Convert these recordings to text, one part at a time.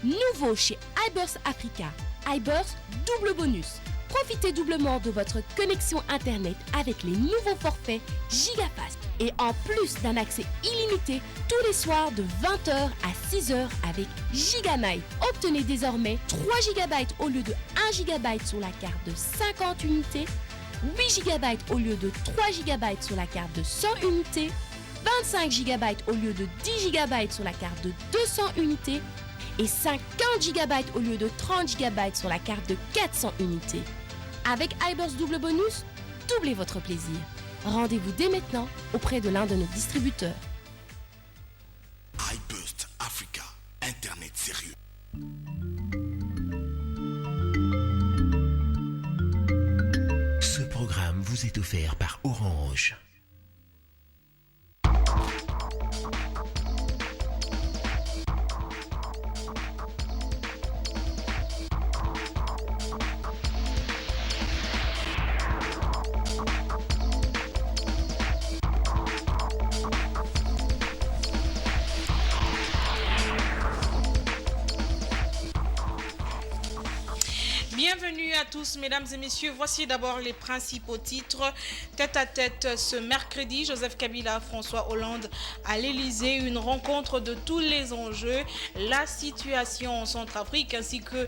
Nouveau chez iBurst Africa, iBurst double bonus. Profitez doublement de votre connexion Internet avec les nouveaux forfaits GigaFast. Et en plus d'un accès illimité tous les soirs de 20h à 6h avec GigaNight. Obtenez désormais 3 GB au lieu de 1 GB sur la carte de 50 unités, 8 GB au lieu de 3 GB sur la carte de 100 unités, 25 GB au lieu de 10 GB sur la carte de 200 unités et 50 GB au lieu de 30 GB sur la carte de 400 unités. Avec iBurst double bonus, doublez votre plaisir. Rendez-vous dès maintenant auprès de l'un de nos distributeurs. iBurst Africa, Internet sérieux. Ce programme vous est offert par Orange. Bienvenue à tous, mesdames et messieurs. Voici d'abord les principaux titres. Tête à tête ce mercredi, Joseph Kabila, François Hollande à l'Elysée. Une rencontre de tous les enjeux, la situation en Centrafrique ainsi que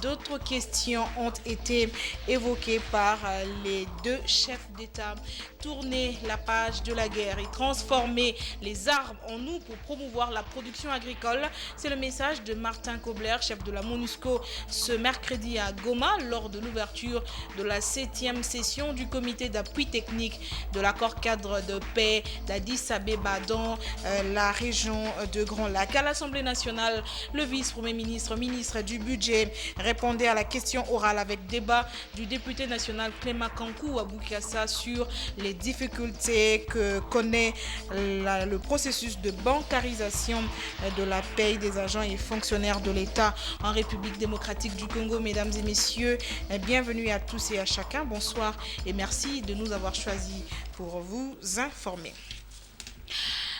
d'autres questions ont été évoquées par les deux chefs d'État. Tourner la page de la guerre et transformer les armes en nous pour promouvoir la production agricole. C'est le message de Martin Kobler, chef de la MONUSCO, ce mercredi à Goma lors de l'ouverture de la 7e session du comité d'appui technique de l'accord cadre de paix d'Addis Abeba dans la région de Grand Lac. À l'Assemblée nationale, le vice-premier ministre, ministre du budget, répondait à la question orale avec débat du député national Clément Kankou à Boukassa sur les difficultés que connaît le processus de bancarisation de la paie des agents et fonctionnaires de l'État en République démocratique du Congo. Mesdames et messieurs, bienvenue à tous et à chacun. Bonsoir et merci de nous avoir choisis pour vous informer.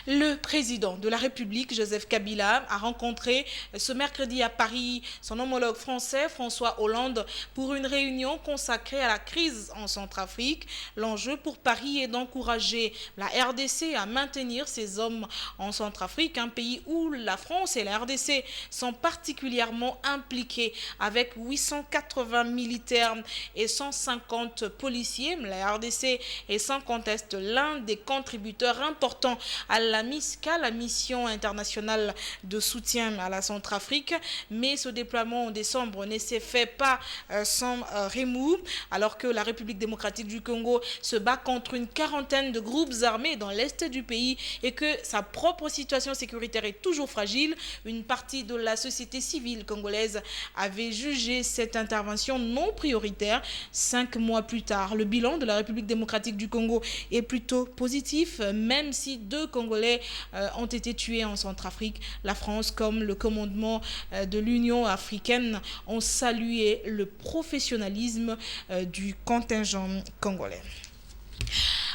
Le président de la République, Joseph Kabila, a rencontré ce mercredi à Paris son homologue français, François Hollande, pour une réunion consacrée à la crise en Centrafrique. L'enjeu pour Paris est d'encourager la RDC à maintenir ses hommes en Centrafrique, un pays où la France et la RDC sont particulièrement impliqués avec 880 militaires et 150 policiers. La RDC est sans conteste l'un des contributeurs importants à la MISCA, la mission internationale de soutien à la Centrafrique, mais ce déploiement en décembre ne s'est fait pas sans remous, alors que la République démocratique du Congo se bat contre une quarantaine de groupes armés dans l'est du pays et que sa propre situation sécuritaire est toujours fragile. Une partie de la société civile congolaise avait jugé cette intervention non prioritaire. 5 mois plus tard, le bilan de la République démocratique du Congo est plutôt positif, même si 2 Congolais ont été tués en Centrafrique. La France comme le commandement de l'Union africaine ont salué le professionnalisme du contingent congolais.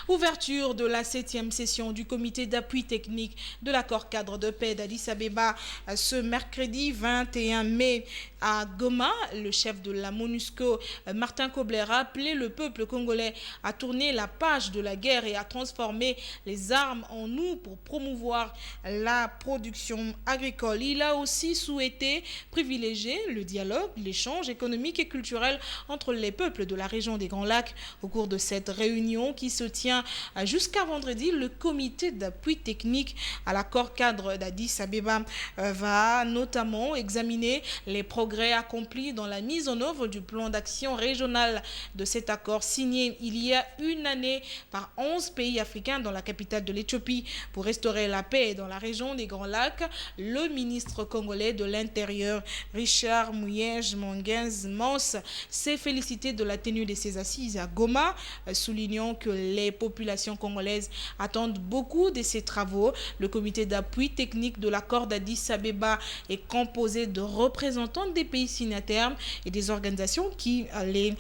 Ouverture de la 7e session du comité d'appui technique de l'accord cadre de paix d'Addis Abeba ce mercredi 21 mai à Goma. Le chef de la MONUSCO, Martin Kobler, a appelé le peuple congolais à tourner la page de la guerre et à transformer les armes en nous pour promouvoir la production agricole. Il a aussi souhaité privilégier le dialogue, l'échange économique et culturel entre les peuples de la région des Grands Lacs. Au cours de cette réunion qui se tient jusqu'à vendredi, le comité d'appui technique à l'accord cadre d'Addis Abeba va notamment examiner les progrès accomplis dans la mise en œuvre du plan d'action régional de cet accord signé il y a une année par 11 pays africains dans la capitale de l'Éthiopie pour restaurer la paix dans la région des Grands Lacs. Le ministre congolais de l'Intérieur, Richard Muyej Mons, s'est félicité de la tenue de ces assises à Goma, soulignant que les populations congolaises attendent beaucoup de ces travaux. Le comité d'appui technique de l'accord d'Addis Abeba est composé de représentants des pays signataires et des organisations qui les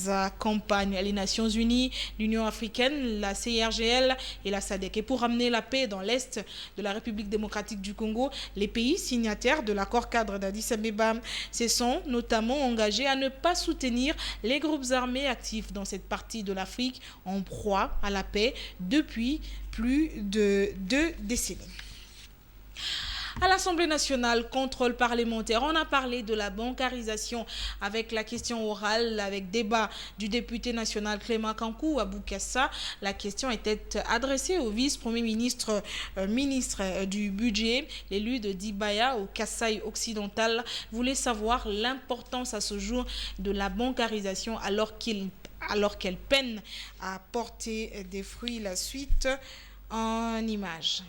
accompagnent. Les Nations Unies, l'Union africaine, la CIRGL et la SADC. Et pour ramener la paix dans l'Est de la République démocratique du Congo, les pays signataires de l'accord cadre d'Addis Abeba se sont notamment engagés à ne pas soutenir les groupes armés actifs dans cette partie de l'Afrique en proie à la paix depuis plus de 2 décennies. À l'Assemblée nationale, contrôle parlementaire, on a parlé de la bancarisation avec la question orale, avec débat du député national Clément Kankou à Bokassa. La question était adressée au vice-premier ministre, ministre du budget. L'élu de Dibaya au Kasaï occidental voulait savoir l'importance à ce jour de la bancarisation alors qu'elle peine à porter des fruits. La suite en images.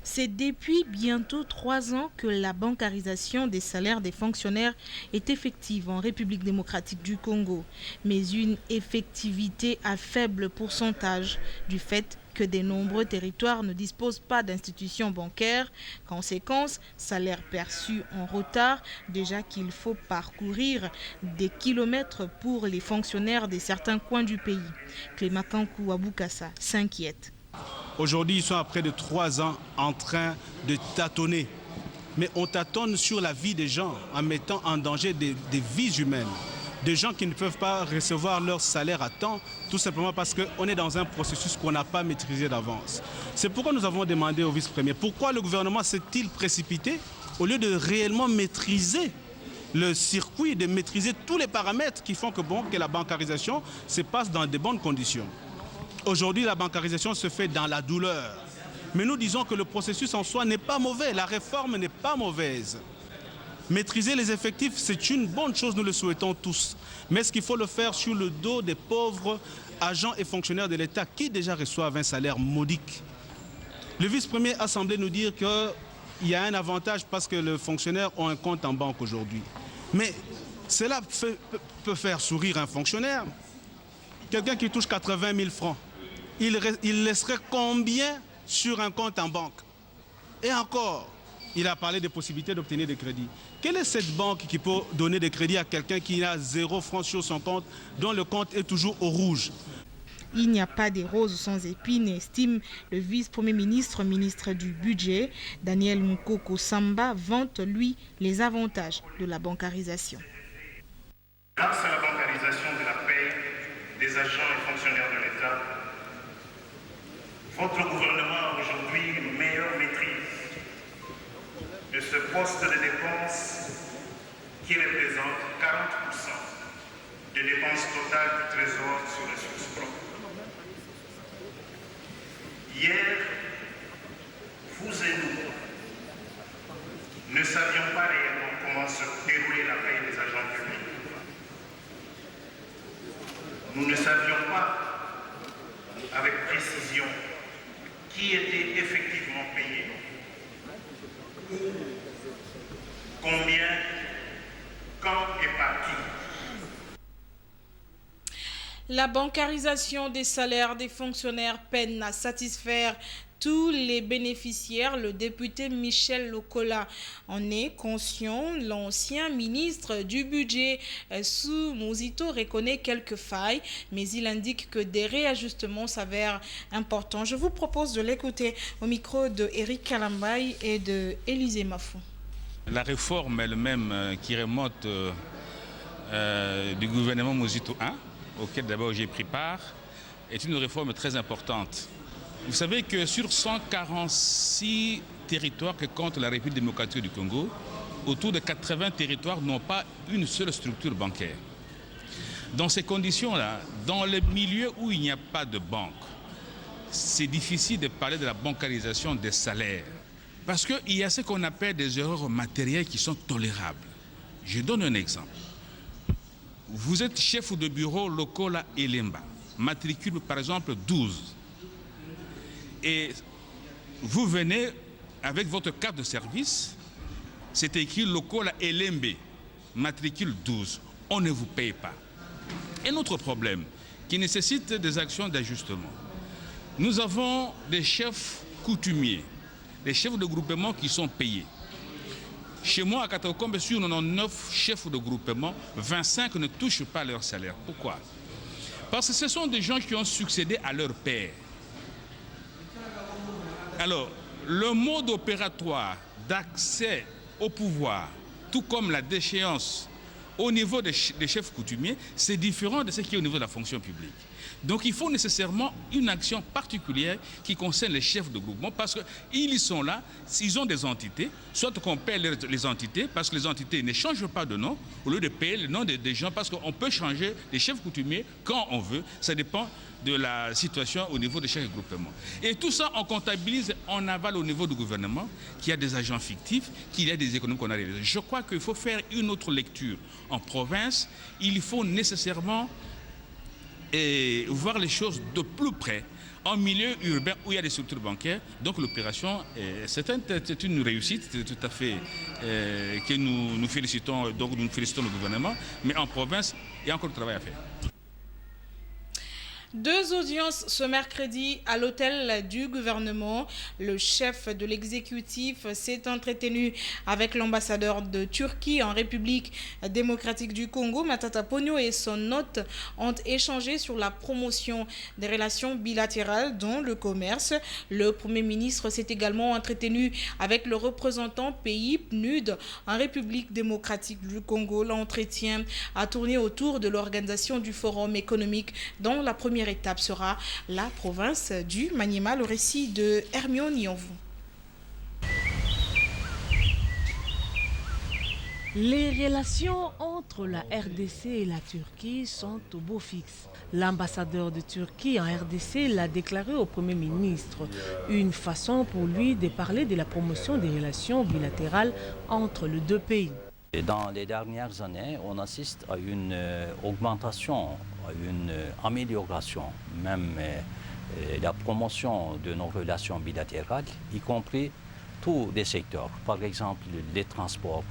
C'est depuis bientôt 3 ans que la bancarisation des salaires des fonctionnaires est effective en République démocratique du Congo, mais une effectivité à faible pourcentage du fait que de nombreux territoires ne disposent pas d'institutions bancaires. Conséquence, salaires perçus en retard, déjà qu'il faut parcourir des kilomètres pour les fonctionnaires de certains coins du pays. Clément Kankou à Bokassa s'inquiète. Aujourd'hui, ils sont à près de 3 ans en train de tâtonner. Mais on tâtonne sur la vie des gens en mettant en danger des vies humaines. Des gens qui ne peuvent pas recevoir leur salaire à temps, tout simplement parce qu'on est dans un processus qu'on n'a pas maîtrisé d'avance. C'est pourquoi nous avons demandé au vice-premier, pourquoi le gouvernement s'est-il précipité au lieu de réellement maîtriser le circuit, de maîtriser tous les paramètres qui font que la bancarisation se passe dans de bonnes conditions. Aujourd'hui, la bancarisation se fait dans la douleur. Mais nous disons que le processus en soi n'est pas mauvais, la réforme n'est pas mauvaise. Maîtriser les effectifs, c'est une bonne chose, nous le souhaitons tous. Mais est-ce qu'il faut le faire sur le dos des pauvres agents et fonctionnaires de l'État qui déjà reçoivent un salaire modique? Le vice-premier a semblé nous dire qu'il y a un avantage parce que les fonctionnaires ont un compte en banque aujourd'hui. Mais cela peut faire sourire un fonctionnaire. Quelqu'un qui touche 80 000 francs, il laisserait combien sur un compte en banque? Et encore, il a parlé des possibilités d'obtenir des crédits. Quelle est cette banque qui peut donner des crédits à quelqu'un qui a 0 francs sur son compte, dont le compte est toujours au rouge? Il n'y a pas de roses sans épines, estime le vice-premier ministre, ministre du budget. Daniel Mukoko Samba vante, lui, les avantages de la bancarisation. Grâce à la bancarisation de la paie des agents et fonctionnaires de l'État, votre gouvernement a aujourd'hui une meilleure maîtrise de ce poste de dépenses qui représente 40% des dépenses totales du Trésor sur ressources propres. Hier, vous et nous ne savions pas réellement comment se déroulait la paie des agents publics. Nous ne savions pas avec précision qui était effectivement payé, où, combien, quand et par qui. La bancarisation des salaires des fonctionnaires peine à satisfaire tous les bénéficiaires. Le député Michel Lokola en est conscient. L'ancien ministre du budget Sou Mouzito reconnaît quelques failles, mais il indique que des réajustements s'avèrent importants. Je vous propose de l'écouter au micro de Eric Kalambay et de Élisée Mafou. La réforme elle-même qui remonte du gouvernement Mouzito 1, auquel d'abord j'ai pris part, est une réforme très importante. Vous savez que sur 146 territoires que compte la République démocratique du Congo, autour de 80 territoires n'ont pas une seule structure bancaire. Dans ces conditions-là, dans les milieux où il n'y a pas de banque, c'est difficile de parler de la bancarisation des salaires. Parce qu'il y a ce qu'on appelle des erreurs matérielles qui sont tolérables. Je donne un exemple. Vous êtes chef de bureau Lokola Elemba, matricule par exemple 12. Et vous venez avec votre carte de service, c'est écrit Lokola Elembe, matricule 12. On ne vous paye pas. Un autre problème, qui nécessitent des actions d'ajustement. Nous avons des chefs coutumiers, des chefs de groupement qui sont payés. Chez moi, à Kataokombe, sur 99 chefs de groupement, 25 ne touchent pas leur salaire. Pourquoi? Parce que ce sont des gens qui ont succédé à leur père. Alors, le mode opératoire d'accès au pouvoir, tout comme la déchéance au niveau des chefs coutumiers, c'est différent de ce qui est au niveau de la fonction publique. Donc il faut nécessairement une action particulière qui concerne les chefs de groupement parce qu'ils sont là, ils ont des entités, soit qu'on paie les entités parce que les entités ne changent pas de nom, au lieu de payer le nom des gens parce qu'on peut changer les chefs coutumiers quand on veut, ça dépend de la situation au niveau des chefs de groupement. Et tout ça, on comptabilise en aval au niveau du gouvernement, qu'il y a des agents fictifs, qu'il y a des économies qu'on a réalisées. Je crois qu'il faut faire une autre lecture. En province, il faut nécessairement voir les choses de plus près. En milieu urbain où il y a des structures bancaires, donc l'opération, c'est une réussite tout à fait que nous félicitons, donc nous félicitons le gouvernement, mais en province, il y a encore du travail à faire. 2 audiences ce mercredi à l'hôtel du gouvernement. Le chef de l'exécutif s'est entretenu avec l'ambassadeur de Turquie en République démocratique du Congo, Matata Ponyo, et son hôte ont échangé sur la promotion des relations bilatérales dont le commerce. Le Premier ministre s'est également entretenu avec le représentant pays PNUD en République démocratique du Congo. L'entretien a tourné autour de l'organisation du forum économique dont la première étape sera la province du Maniema. Le récit de Hermione Yonvou. Les relations entre la RDC et la Turquie sont au beau fixe. L'ambassadeur de Turquie en RDC l'a déclaré au Premier ministre. Une façon pour lui de parler de la promotion des relations bilatérales entre les deux pays. Dans les dernières années, on assiste à une augmentation, à une amélioration, même la promotion de nos relations bilatérales, y compris tous les secteurs. Par exemple, les transports,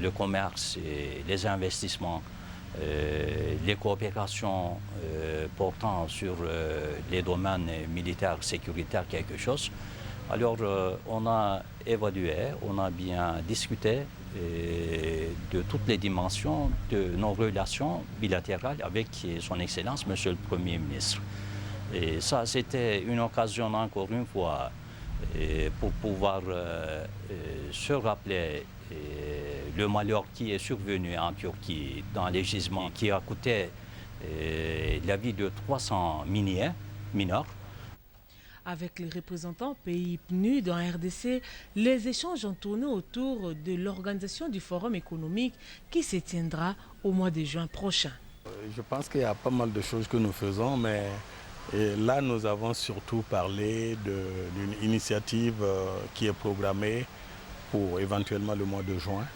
le commerce, les investissements, les coopérations portant sur les domaines militaires, sécuritaires, quelque chose. Alors, on a évalué, on a bien discuté de toutes les dimensions de nos relations bilatérales avec son Excellence, Monsieur le Premier ministre. Et ça, c'était une occasion, encore une fois, pour pouvoir se rappeler le malheur qui est survenu en Turquie dans les gisements, qui a coûté la vie de 300 mineurs. Avec les représentants pays PNUD en RDC, les échanges ont tourné autour de l'organisation du forum économique qui se tiendra au mois de juin prochain. Je pense qu'il y a pas mal de choses que nous faisons, mais là nous avons surtout parlé d'une initiative qui est programmée pour éventuellement le mois de juin.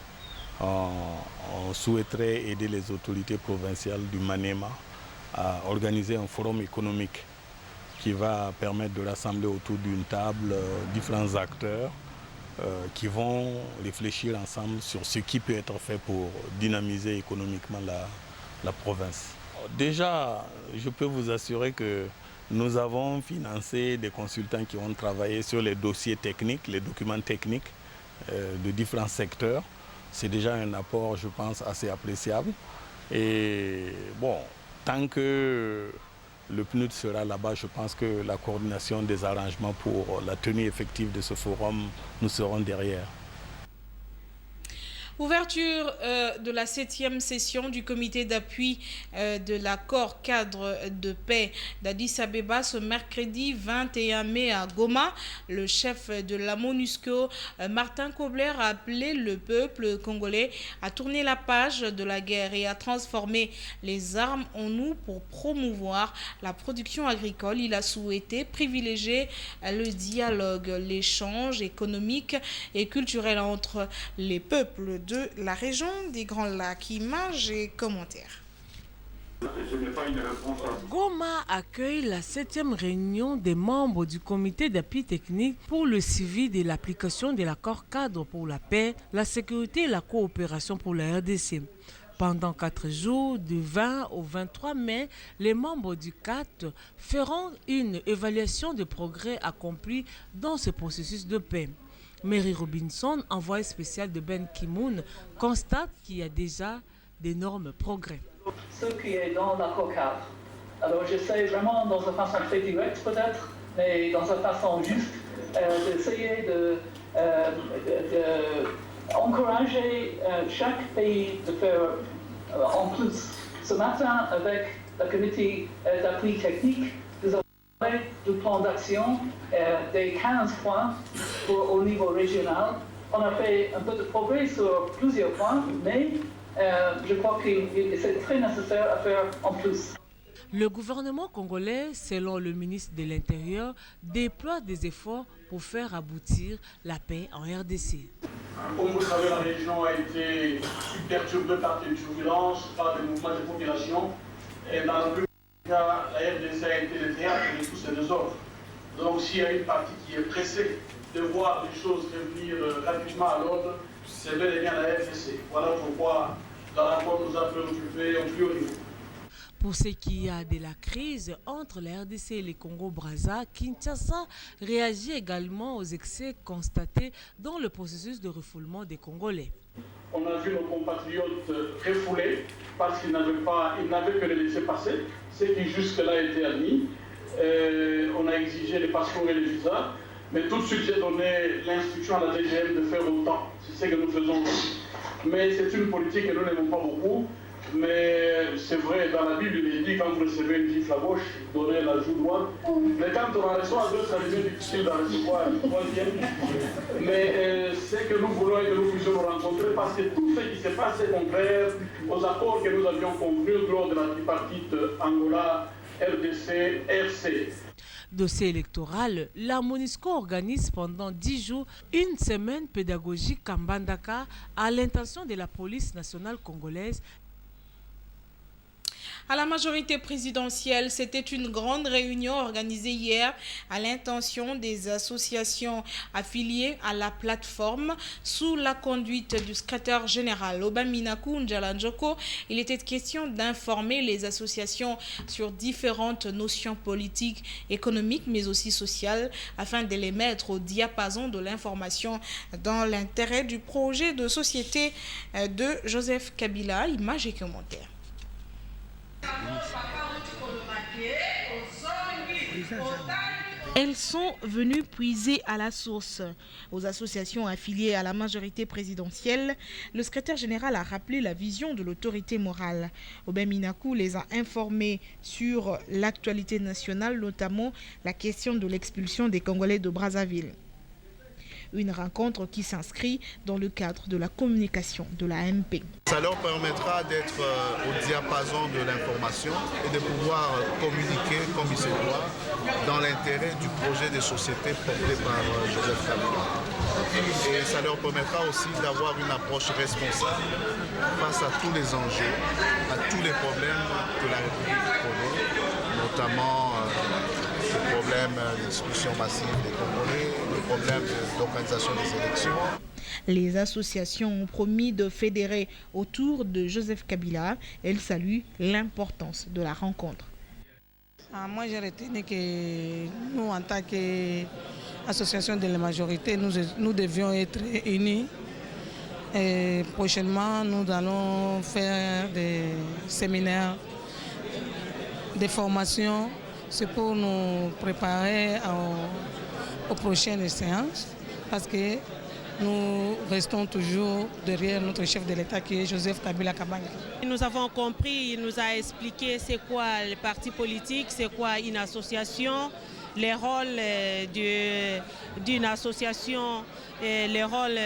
On souhaiterait aider les autorités provinciales du Maniema à organiser un forum économique qui va permettre de rassembler autour d'une table différents acteurs qui vont réfléchir ensemble sur ce qui peut être fait pour dynamiser économiquement la province. Déjà, je peux vous assurer que nous avons financé des consultants qui ont travaillé sur les dossiers techniques, les documents techniques de différents secteurs. C'est déjà un apport, je pense, assez appréciable. Et bon, tant que le PNUD sera là-bas, je pense que la coordination des arrangements pour la tenue effective de ce forum, nous serons derrière. Ouverture de la 7e session du comité d'appui de l'accord cadre de paix d'Addis Abeba ce mercredi 21 mai à Goma. Le chef de la MONUSCO, Martin Kobler, a appelé le peuple congolais à tourner la page de la guerre et à transformer les armes en nous pour promouvoir la production agricole. Il a souhaité privilégier le dialogue, l'échange économique et culturel entre les peuples de la région des Grands Lacs. Images et commentaires. Goma accueille la 7e réunion des membres du comité d'appui technique pour le suivi de l'application de l'accord cadre pour la paix, la sécurité et la coopération pour la RDC. Pendant 4 jours, du 20 au 23 mai, les membres du CAT feront une évaluation des progrès accomplis dans ce processus de paix. Mary Robinson, envoyée spéciale de Ben Ki-moon, constate qu'il y a déjà d'énormes progrès. Ce qui est dans l'accord cadre. Alors j'essaie vraiment dans une façon très directe peut-être, mais dans une façon juste, d'essayer d'encourager chaque pays de faire en plus. Ce matin, avec le comité d'appui technique, nous avons parlé du plan d'action des 15 points au niveau régional. On a fait un peu de progrès sur plusieurs points, mais je crois que c'est très nécessaire à faire en plus. Le gouvernement congolais, selon le ministre de l'Intérieur, déploie des efforts pour faire aboutir la paix en RDC. Comme vous savez, la région a été perturbée par des turbulences, par des mouvements de population. Et dans le cas, la RDC a été le théâtre de tous ces désordres. Donc s'il y a une partie qui est pressée de voir les choses revenir rapidement à l'ordre, c'est bel et bien la RDC. Voilà pourquoi le rapport nous a préoccupés au plus haut niveau. Pour ce qui a de la crise entre la RDC et les Congo-Brazza, Kinshasa réagit également aux excès constatés dans le processus de refoulement des Congolais. On a vu nos compatriotes refoulés parce qu'ils n'avaient que les laisser passer, ce qui jusque-là était admis. On a exigé les passeports et les visas, mais tout de suite j'ai donné l'instruction à la DGM de faire autant. C'est ce que nous faisons aussi. Mais c'est une politique que nous n'aimons pas beaucoup. Mais c'est vrai, dans la Bible, il est dit quand vous recevez une gifle à gauche, donnez la joue droite. Mais quand on en reçoit à deux, ça devient difficile d'en recevoir une troisième. Mais c'est que nous voulons et que nous puissions nous rencontrer parce que tout ce qui s'est passé contraire aux accords que nous avions convenus lors de la tripartite Angola, RDC, RC. Dossier électoral, la MONUSCO organise pendant 10 jours une semaine pédagogique à Mbandaka à l'intention de la police nationale congolaise. À la majorité présidentielle, c'était une grande réunion organisée hier à l'intention des associations affiliées à la plateforme sous la conduite du secrétaire général Obaminaku Njalanjoko. Il était question d'informer les associations sur différentes notions politiques, économiques, mais aussi sociales, afin de les mettre au diapason de l'information dans l'intérêt du projet de société de Joseph Kabila. Images et commentaires. Elles sont venues puiser à la source. Aux associations affiliées à la majorité présidentielle, le secrétaire général a rappelé la vision de l'autorité morale. Obaminaku les a informés sur l'actualité nationale, notamment la question de l'expulsion des Congolais de Brazzaville. Une rencontre qui s'inscrit dans le cadre de la communication de la MP. Ça leur permettra d'être au diapason de l'information et de pouvoir communiquer comme il se doit dans l'intérêt du projet de société porté par Joseph Kabila. Et ça leur permettra aussi d'avoir une approche responsable face à tous les enjeux, à tous les problèmes que la République connaît, notamment le problème de l'expulsion massive des Congolais, le problème de l'organisation des élections. Les associations ont promis de fédérer autour de Joseph Kabila. Elles saluent l'importance de la rencontre. Moi, j'ai retenu que nous, en tant qu'association de la majorité, nous devions être unis. Et prochainement, nous allons faire des séminaires, des formations. C'est pour nous préparer aux prochaines séances, parce que nous restons toujours derrière notre chef de l'État qui est Joseph Kabila Kabange. Nous avons compris, il nous a expliqué c'est quoi les partis politiques, c'est quoi une association, les rôles d'une association et les rôles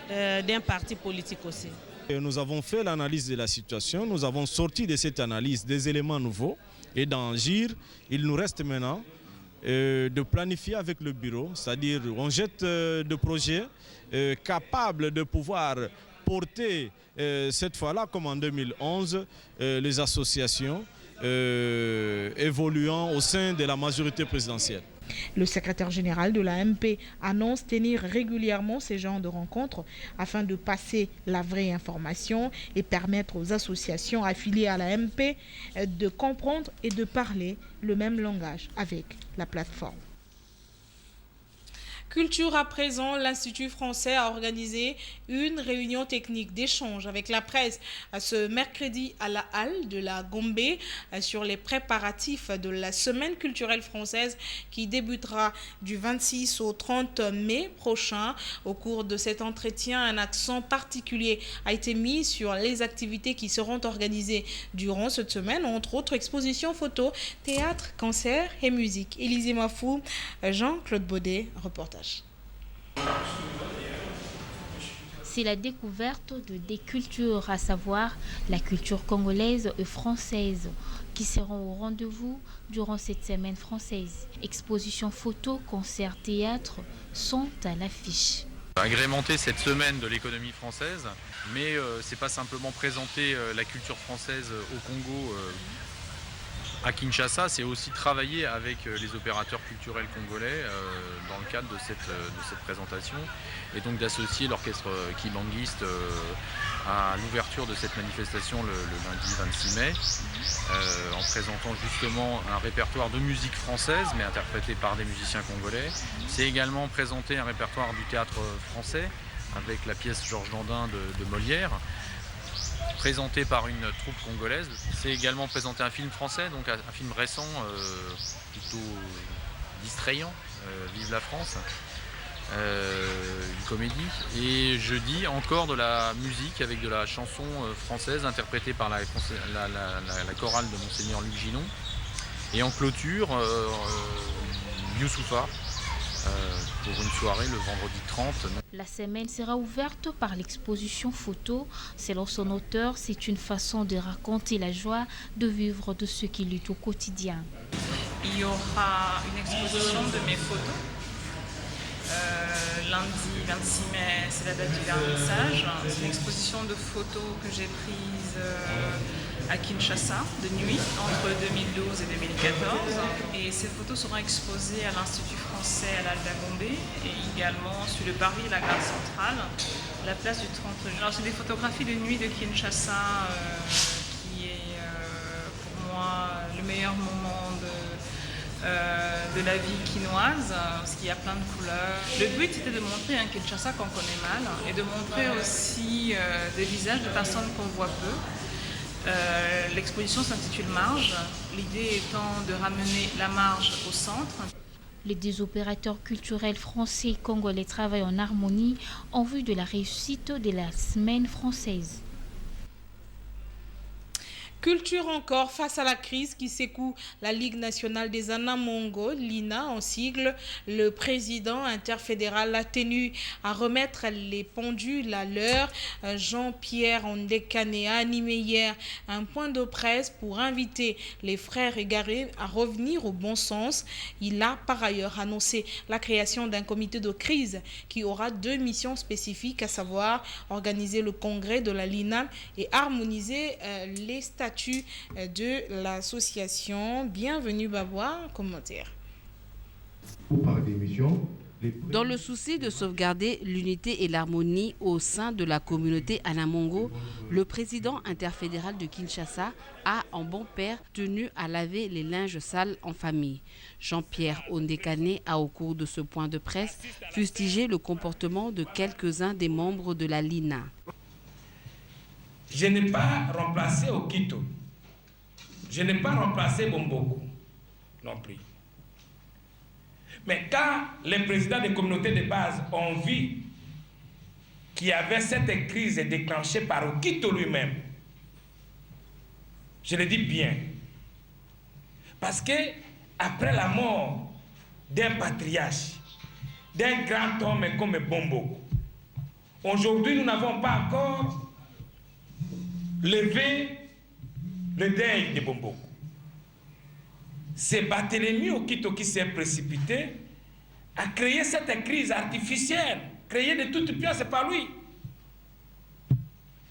d'un parti politique aussi. Nous avons fait l'analyse de la situation, nous avons sorti de cette analyse des éléments nouveaux et d'agir. Il nous reste maintenant de planifier avec le bureau, c'est-à-dire on jette des projets capables de pouvoir porter cette fois-là, comme en 2011, les associations évoluant au sein de la majorité présidentielle. Le secrétaire général de l'AMP annonce tenir régulièrement ces genres de rencontres afin de passer la vraie information et permettre aux associations affiliées à l'AMP de comprendre et de parler le même langage avec la plateforme. Culture à présent, l'Institut français a organisé une réunion technique d'échange avec la presse ce mercredi à la halle de la Gombe sur les préparatifs de la semaine culturelle française qui débutera du 26 au 30 mai prochain. Au cours de cet entretien, un accent particulier a été mis sur les activités qui seront organisées durant cette semaine, entre autres expositions photos, théâtre, concerts et musique. Élisée Mafou, Jean-Claude Baudet, reportage. C'est la découverte de des cultures, à savoir la culture congolaise et française, qui seront au rendez-vous durant cette semaine française. Expositions photos, concerts, théâtre sont à l'affiche. Agrémenter cette semaine de l'économie française, mais c'est pas simplement présenter la culture française au Congo à Kinshasa, c'est aussi travailler avec les opérateurs culturels congolais dans le cadre de cette présentation et donc d'associer l'orchestre Kibanguiste à l'ouverture de cette manifestation le lundi 26 mai en présentant justement un répertoire de musique française mais interprété par des musiciens congolais. C'est également présenter un répertoire du théâtre français avec la pièce Georges Dandin de Molière, présenté par une troupe congolaise. C'est également présenter un film français, donc un film récent, plutôt distrayant, Vive la France, une comédie. Et jeudi, encore de la musique avec de la chanson française interprétée par la chorale de Monseigneur Luc Ginon. Et en clôture, Youssoufa, pour une soirée le vendredi 30. La semaine sera ouverte par l'exposition photo. Selon son auteur, c'est une façon de raconter la joie de vivre de ceux qui luttent au quotidien. Il y aura une exposition de mes photos. Lundi 26 mai, c'est la date du vernissage. C'est une exposition de photos que j'ai prise à Kinshasa, de nuit, entre 2012 et 2014. Et ces photos seront exposées à l'Institut français à l'Alda Gombe et également sur le Paris, la gare centrale, la place du 30 juin. Alors c'est des photographies de nuit de Kinshasa qui est pour moi le meilleur moment de la vie quinoise, parce qu'il y a plein de couleurs. Le but c'était de montrer un Kinshasa qu'on connaît mal et de montrer aussi des visages de personnes qu'on voit peu. L'exposition s'intitule Marge, l'idée étant de ramener la marge au centre. Les deux opérateurs culturels français et congolais travaillent en harmonie en vue de la réussite de la semaine française. Culture encore, face à la crise qui secoue la Ligue nationale des Anamongo, l'INA en sigle, le président interfédéral a tenu à remettre les pendules à l'heure. Jean-Pierre Ondekane a animé hier un point de presse pour inviter les frères égarés à revenir au bon sens. Il a par ailleurs annoncé la création d'un comité de crise qui aura 2 missions spécifiques, à savoir organiser le congrès de la LINA et harmoniser les statuts de l'association. Bienvenue Babois, commentaire. Dans le souci de sauvegarder l'unité et l'harmonie au sein de la communauté Anamongo, le président interfédéral de Kinshasa a, en bon père, tenu à laver les linges sales en famille. Jean-Pierre Ondekane a, au cours de ce point de presse, fustigé le comportement de quelques-uns des membres de la LINA. Je n'ai pas remplacé Okito. Je n'ai pas remplacé Bomboko non plus. Mais quand les présidents des communautés de base ont vu qu'il y avait cette crise déclenchée par Okito lui-même, je le dis bien, parce que après la mort d'un patriarche, d'un grand homme comme Bomboko, aujourd'hui nous n'avons pas encore lever le deuil de Bomboko. C'est Barthélemy Okito qui s'est précipité à créer cette crise artificielle, créée de toutes pièces par lui.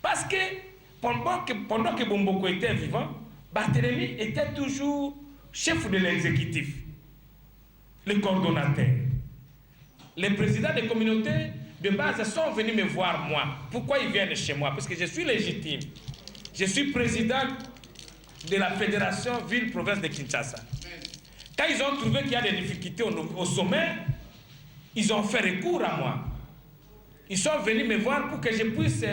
Parce que pendant que Bomboko était vivant, Barthélemy était toujours chef de l'exécutif. les coordonnateurs, les présidents des communautés de base sont venus me voir moi. Pourquoi ils viennent chez moi? Parce que je suis légitime. Je suis président de la fédération ville-province de Kinshasa. Quand ils ont trouvé qu'il y a des difficultés au sommet, ils ont fait recours à moi. Ils sont venus me voir pour que je puisse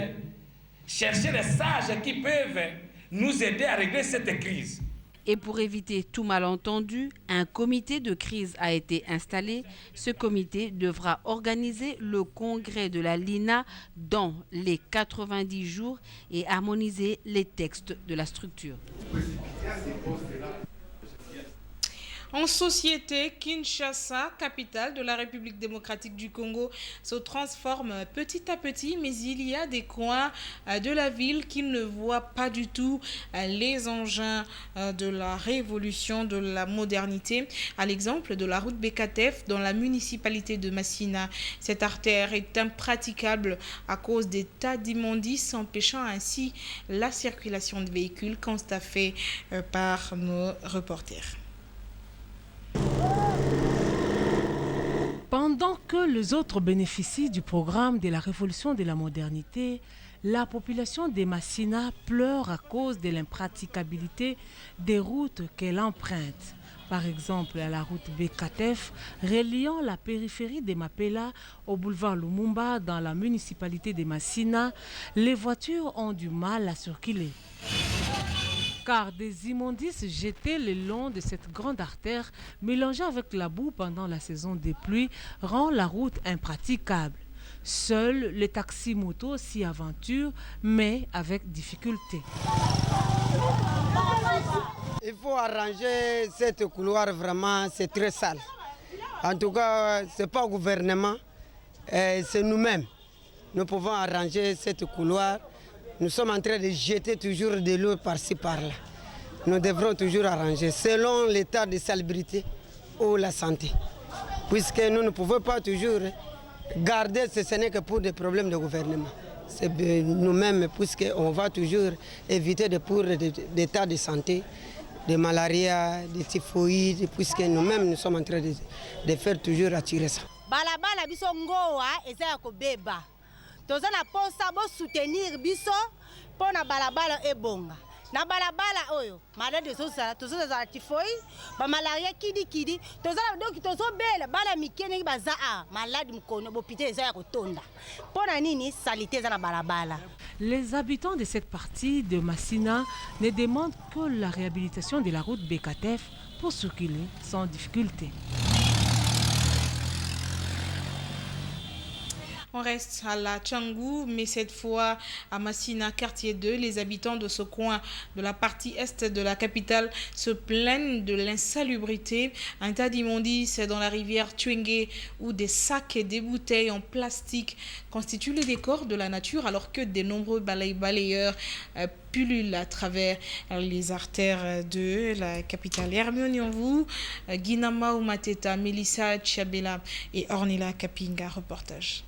chercher les sages qui peuvent nous aider à régler cette crise. Et pour éviter tout malentendu, un comité de crise a été installé. Ce comité devra organiser le congrès de la LINA dans les 90 jours et harmoniser les textes de la structure. En société, Kinshasa, capitale de la République démocratique du Congo, se transforme petit à petit, mais il y a des coins de la ville qui ne voient pas du tout les engins de la révolution, de la modernité. À l'exemple de la route Bekatef dans la municipalité de Massina. Cette artère est impraticable à cause des tas d'immondices, empêchant ainsi la circulation de véhicules, constat fait par nos reporters. Pendant que les autres bénéficient du programme de la révolution de la modernité, la population de Massina pleure à cause de l'impraticabilité des routes qu'elle emprunte. Par exemple, à la route Bekatef, reliant la périphérie de Mapela au boulevard Lumumba dans la municipalité de Massina, les voitures ont du mal à circuler. Car des immondices jetés le long de cette grande artère, mélangés avec la boue pendant la saison des pluies, rend la route impraticable. Seuls les taxis-motos s'y aventurent, mais avec difficulté. Il faut arranger cette couloir, vraiment, c'est très sale. En tout cas, ce n'est pas le gouvernement, c'est nous-mêmes. Nous pouvons arranger cette couloir. Nous sommes en train de jeter toujours de l'eau par-ci, par-là. Nous devrons toujours arranger selon l'état de salubrité ou la santé. Puisque nous ne pouvons pas toujours garder ce n'est que pour des problèmes de gouvernement. C'est nous-mêmes, puisqu'on va toujours éviter pour des tas de santé, de malaria, de typhoïde, puisque nous-mêmes nous sommes en train de faire toujours attirer ça. Balabala biso ngoa eza ya kobeba. Toza na posa bo soutenir biso pona balabala ebonga. Na balabala oyo malade tozo za typhoïde, ba malaria kidi toza donc tozo bela bala mikene baza malade mkono bopité eza ya kotonda. Pona nini salité za na balabala. Les habitants de cette partie de Massina ne demandent que la réhabilitation de la route Bekatef pour circuler sans difficulté. On reste à la Tchangou, mais cette fois à Massina, quartier 2. Les habitants de ce coin de la partie est de la capitale se plaignent de l'insalubrité. Un tas d'immondices dans la rivière Tchwengue où des sacs et des bouteilles en plastique constituent le décor de la nature alors que de nombreux balayeurs pullulent à travers les artères de la capitale. Hermione-vous, Guinama Oumateta, Melissa Tchabela et Ornella Kapinga, reportage.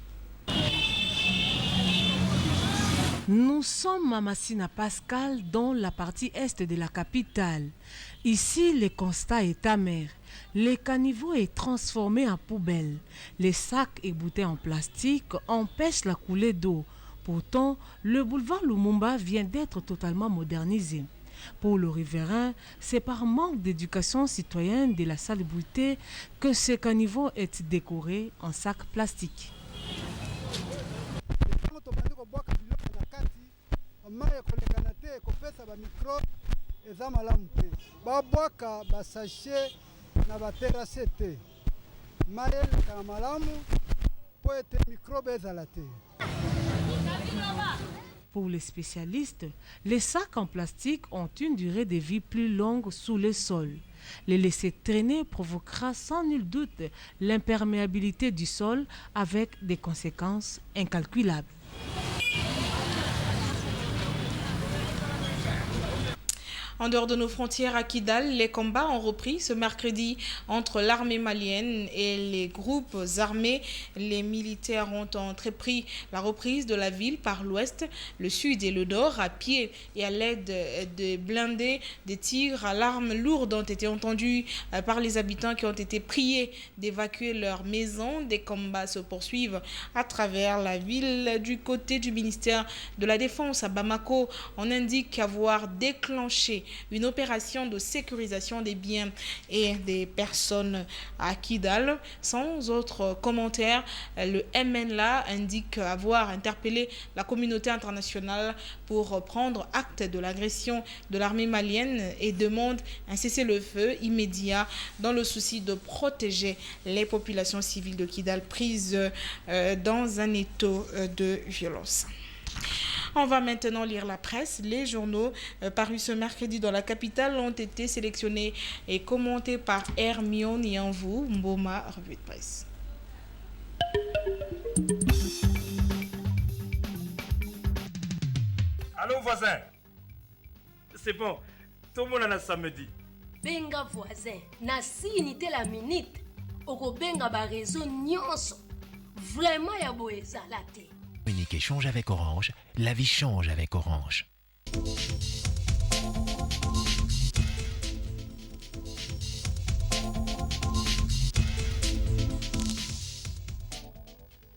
Nous sommes à Massina Pascal, dans la partie est de la capitale. Ici, le constat est amer. Le caniveau est transformé en poubelle. Les sacs et bouteilles en plastique empêchent la coulée d'eau. Pourtant, le boulevard Lumumba vient d'être totalement modernisé. Pour le riverain, c'est par manque d'éducation citoyenne de la salubrité que ce caniveau est décoré en sacs plastiques. Pour les spécialistes, les sacs en plastique ont une durée de vie plus longue sous le sol. Les laisser traîner provoquera sans nul doute l'imperméabilité du sol avec des conséquences incalculables. En dehors de nos frontières à Kidal, les combats ont repris ce mercredi entre l'armée malienne et les groupes armés. Les militaires ont entrepris la reprise de la ville par l'ouest, le sud et le nord à pied et à l'aide de blindés. Des tirs à l'arme lourde ont été entendus par les habitants qui ont été priés d'évacuer leurs maisons. Des combats se poursuivent à travers la ville. Du côté du ministère de la Défense à Bamako, on indique avoir déclenché une opération de sécurisation des biens et des personnes à Kidal. Sans autre commentaire, le MNLA indique avoir interpellé la communauté internationale pour prendre acte de l'agression de l'armée malienne et demande un cessez-le-feu immédiat dans le souci de protéger les populations civiles de Kidal prises dans un étau de violence. On va maintenant lire la presse. Les journaux parus ce mercredi dans la capitale ont été sélectionnés et commentés par Hermione Yanvou, Mboma, revue de presse. Allô voisin, c'est bon, tout le monde en a samedi. Benga voisin, na sinité la minute, oko benga ba réseau nyonso. Vraiment ya boeza la té. Communiquer change avec Orange, la vie change avec Orange.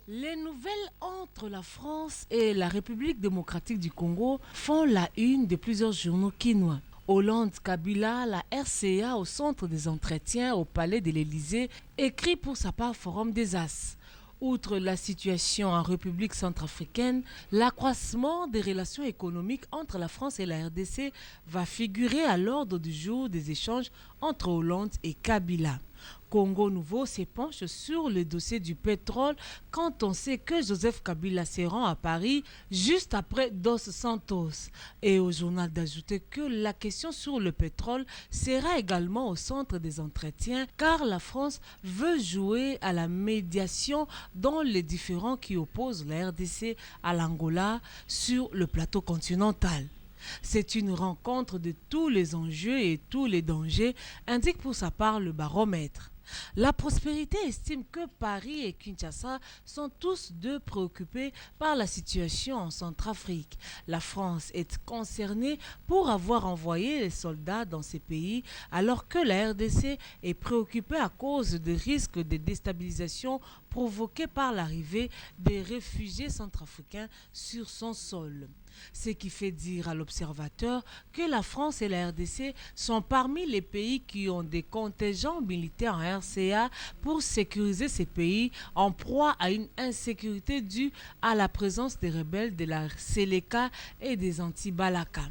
Les nouvelles entre la France et la République démocratique du Congo font la une de plusieurs journaux quinois. Hollande Kabila, la RCA au centre des entretiens au palais de l'Élysée, écrit pour sa part Forum des As. Outre la situation en République centrafricaine, l'accroissement des relations économiques entre la France et la RDC va figurer à l'ordre du jour des échanges entre Hollande et Kabila. Congo Nouveau s'épanche sur le dossier du pétrole quand on sait que Joseph Kabila se rend à Paris juste après Dos Santos. Et au journal d'ajouter que la question sur le pétrole sera également au centre des entretiens car la France veut jouer à la médiation dans les différends qui opposent la RDC à l'Angola sur le plateau continental. C'est une rencontre de tous les enjeux et tous les dangers, indique pour sa part le baromètre. La prospérité estime que Paris et Kinshasa sont tous deux préoccupés par la situation en Centrafrique. La France est concernée pour avoir envoyé les soldats dans ces pays alors que la RDC est préoccupée à cause des risques de déstabilisation provoqués par l'arrivée des réfugiés centrafricains sur son sol. Ce qui fait dire à l'observateur que la France et la RDC sont parmi les pays qui ont des contingents militaires en RCA pour sécuriser ces pays en proie à une insécurité due à la présence des rebelles de la Seleka et des anti-Balaka.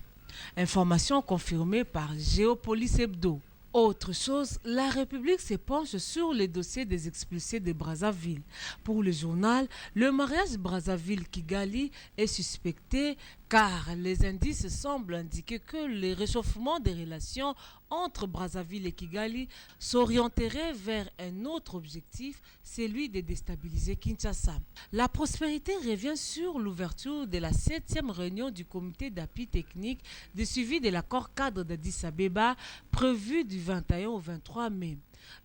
Information confirmée par Géopolis Hebdo. Autre chose, la République s'épanche sur les dossiers des expulsés de Brazzaville. Pour le journal, le mariage Brazzaville-Kigali est suspecté car les indices semblent indiquer que le réchauffement des relations entre Brazzaville et Kigali s'orienterait vers un autre objectif, celui de déstabiliser Kinshasa. La prospérité revient sur l'ouverture de la 7e réunion du comité d'appui technique de suivi de l'accord cadre d'Addis Abeba prévu du 21 au 23 mai.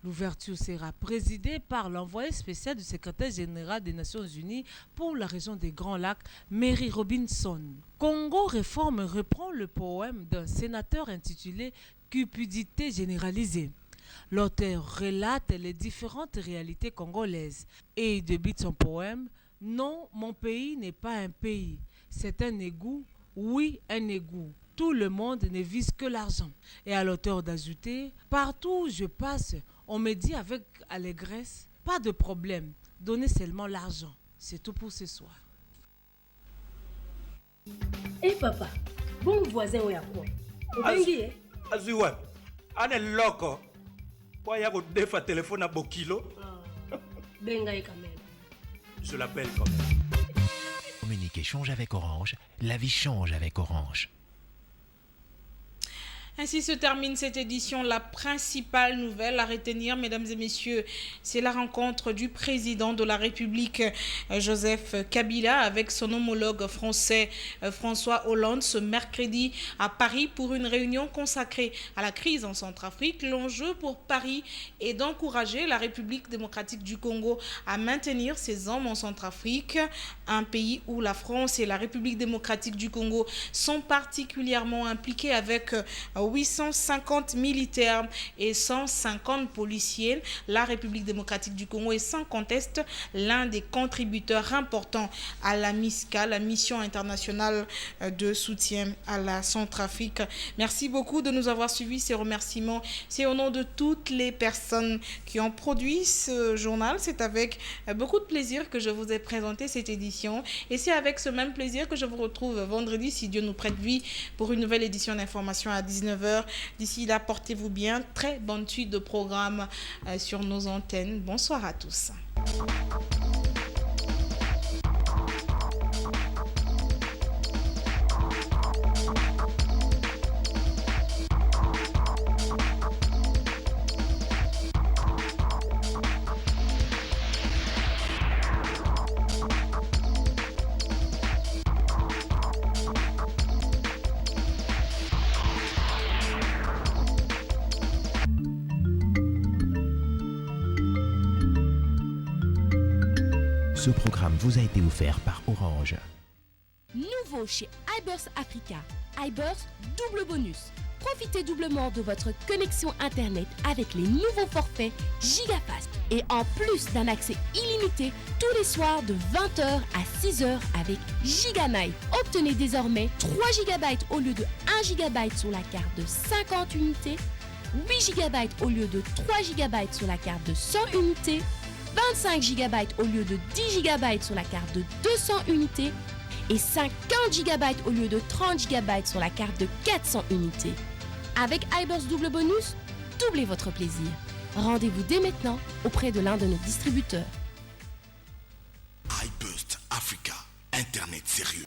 L'ouverture sera présidée par l'envoyé spécial du secrétaire général des Nations Unies pour la région des Grands Lacs, Mary Robinson. Congo Réforme reprend le poème d'un sénateur intitulé « Cupidité généralisée ». L'auteur relate les différentes réalités congolaises et il débute son poème « Non, mon pays n'est pas un pays, c'est un égout, oui, un égout. Tout le monde ne vise que l'argent. » Et à l'auteur d'ajouter « Partout où je passe, on me dit avec allégresse, pas de problème, donnez seulement l'argent. » C'est tout pour ce soir. Eh papa, bon voisin ou y'a quoi? Aziwa, ane loko. Wa yako defa téléphone à Bokilo. Benga quand même. Je l'appelle quand même. Communiquer change avec Orange, la vie change avec Orange. Ainsi se termine cette édition. La principale nouvelle à retenir, mesdames et messieurs, c'est la rencontre du président de la République, Joseph Kabila, avec son homologue français, François Hollande, ce mercredi à Paris pour une réunion consacrée à la crise en Centrafrique. L'enjeu pour Paris est d'encourager la République démocratique du Congo à maintenir ses hommes en Centrafrique, un pays où la France et la République démocratique du Congo sont particulièrement impliqués avec 850 militaires et 150 policiers. La République démocratique du Congo est sans conteste l'un des contributeurs importants à la MISCA, la mission internationale de soutien à la Centrafrique. Merci beaucoup de nous avoir suivis. Ces remerciements, c'est au nom de toutes les personnes qui ont produit ce journal. C'est avec beaucoup de plaisir que je vous ai présenté cette édition et c'est avec ce même plaisir que je vous retrouve vendredi, si Dieu nous prête vie, pour une nouvelle édition d'information à 19h. D'ici là, portez-vous bien. Très bonne suite de programmes sur nos antennes. Bonsoir à tous. Ce programme vous a été offert par Orange. Nouveau chez iBurst Africa, iBurst double bonus. Profitez doublement de votre connexion Internet avec les nouveaux forfaits GigaFast. Et en plus d'un accès illimité tous les soirs de 20h à 6h avec GigaNight. Obtenez désormais 3 GB au lieu de 1 GB sur la carte de 50 unités, 8 GB au lieu de 3 GB sur la carte de 100 unités, 25 GB au lieu de 10 GB sur la carte de 200 unités et 50 GB au lieu de 30 GB sur la carte de 400 unités. Avec iBurst double bonus, doublez votre plaisir. Rendez-vous dès maintenant auprès de l'un de nos distributeurs. iBurst Africa, Internet sérieux.